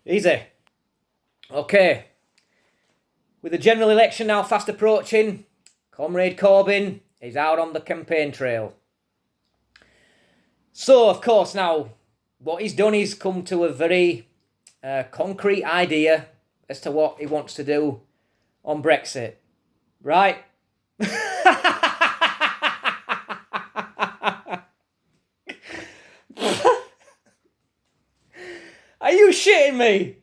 Easy. Okay. With the general election now fast approaching, Comrade Corbyn is out on the campaign trail. So, of course, now what he's done is come to a very concrete idea as to what he wants to do on Brexit. Right? Are you shitting me?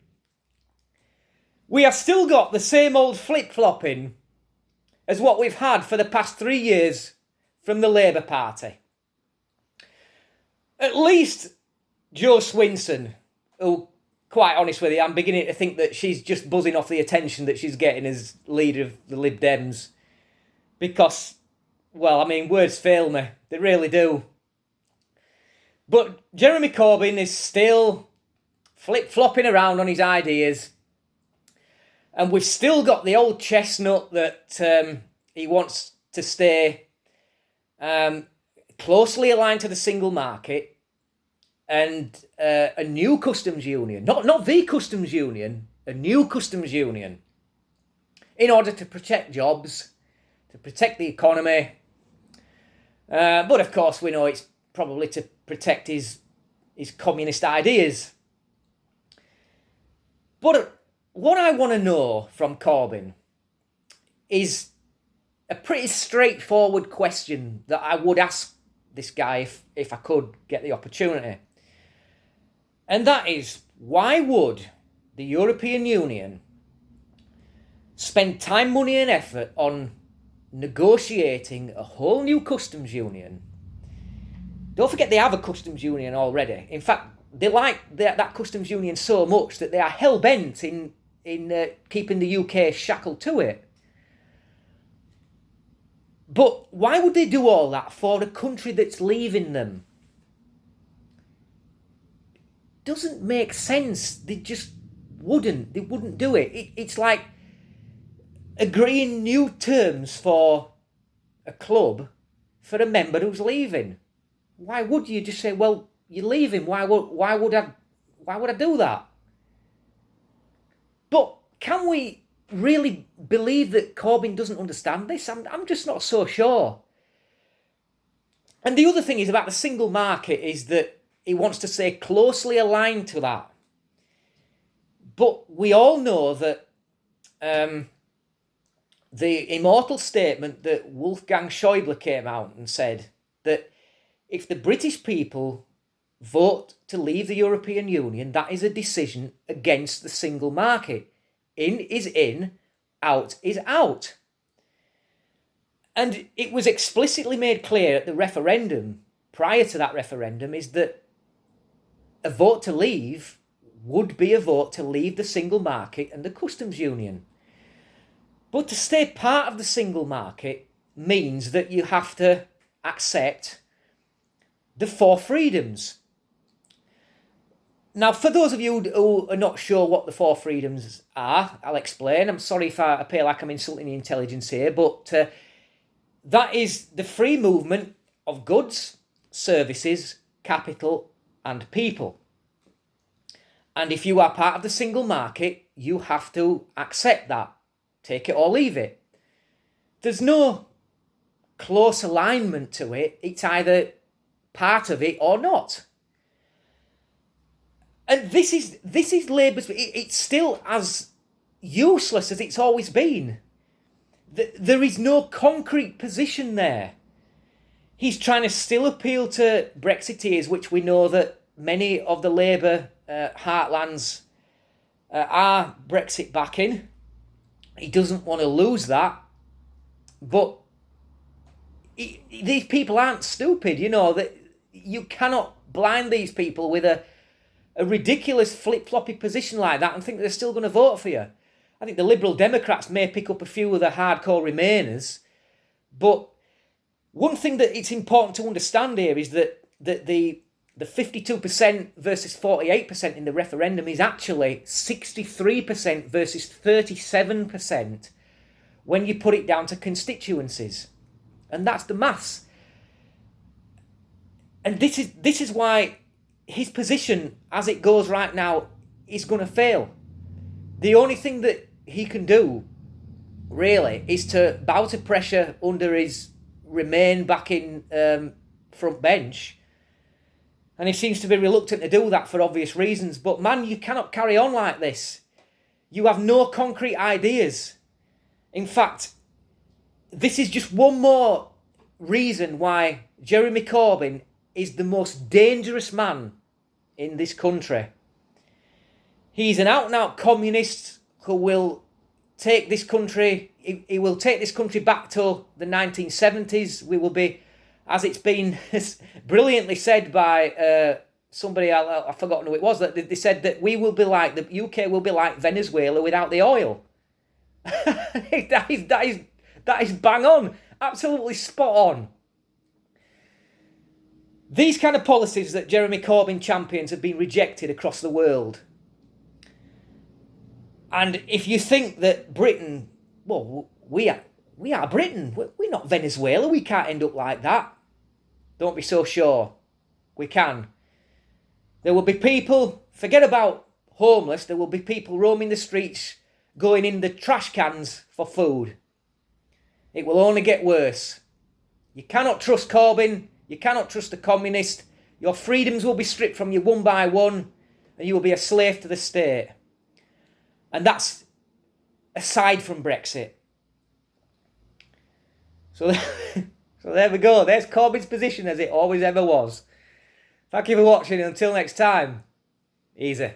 We have still got the same old flip-flopping as what we've had for the past 3 years from the Labour Party. At least Jo Swinson, who, quite honest with you, I'm beginning to think that she's just buzzing off the attention that she's getting as leader of the Lib Dems. Because, well, I mean, words fail me. They really do. But Jeremy Corbyn is still flip-flopping around on his ideas. And we've still got the old chestnut that he wants to stay closely aligned to the single market and a new customs union. Not the customs union, a new customs union. In order to protect jobs, to protect the economy. But of course we know it's probably to protect his communist ideas. But what I want to know from Corbyn is a pretty straightforward question that I would ask this guy if I could get the opportunity. And that is, why would the European Union spend time, money and effort on negotiating a whole new customs union? Don't forget they have a customs union already. In fact, they like that customs union so much that they are hell-bent in keeping the UK shackled to it. But why would they do all that for a country that's leaving them? Doesn't make sense. They just wouldn't. They wouldn't do it. It's like agreeing new terms for a club for a member who's leaving. Why would you just say, well, you're leaving? Why would I do that? But can we really believe that Corbyn doesn't understand this? I'm just not so sure. And the other thing is about the single market is that he wants to stay closely aligned to that. But we all know that the immortal statement that Wolfgang Schäuble came out and said that if the British people vote to leave the European Union, that is a decision against the single market. In is in, out is out. And it was explicitly made clear at the referendum, prior to that referendum, is that a vote to leave would be a vote to leave the single market and the customs union. But to stay part of the single market means that you have to accept the 4 freedoms. Now, for those of you who are not sure what the 4 freedoms are, I'll explain. I'm sorry if I appear like I'm insulting the intelligence here, but that is the free movement of goods, services, capital, and people. And if you are part of the single market, you have to accept that. Take it or leave it. There's no close alignment to it. It's either part of it or not. And this is Labour's. It's still as useless as it's always been. There is no concrete position there. He's trying to still appeal to Brexiteers, which we know that many of the Labour heartlands are Brexit backing. He doesn't want to lose that. But these people aren't stupid, you know, that you cannot blind these people with a ridiculous flip-floppy position like that and think they're still going to vote for you. I think the Liberal Democrats may pick up a few of the hardcore Remainers, but one thing that it's important to understand here is that the 52% versus 48% in the referendum is actually 63% versus 37% when you put it down to constituencies. And that's the maths. And this is why his position, as it goes right now, is going to fail. The only thing that he can do, really, is to bow to pressure under his Remain back in front bench. And he seems to be reluctant to do that for obvious reasons. But man, you cannot carry on like this. You have no concrete ideas. In fact, this is just one more reason why Jeremy Corbyn is the most dangerous man in this country. He's an out-and-out communist who will take this country, he will take this country back to the 1970s. We will be, as it's been brilliantly said by somebody, I've forgotten who it was, that they said that we will be like, the UK will be like Venezuela without the oil. that is bang on, absolutely spot on. These kind of policies that Jeremy Corbyn champions have been rejected across the world. And if you think that Britain, well, we are Britain. We're not Venezuela. We can't end up like that. Don't be so sure. We can. There will be people, forget about homeless, there will be people roaming the streets, going in the trash cans for food. It will only get worse. You cannot trust Corbyn. You cannot trust the communist. Your freedoms will be stripped from you one by one, and you will be a slave to the state. And that's aside from Brexit. So there we go. There's Corbyn's position as it always ever was. Thank you for watching. Until next time, easy.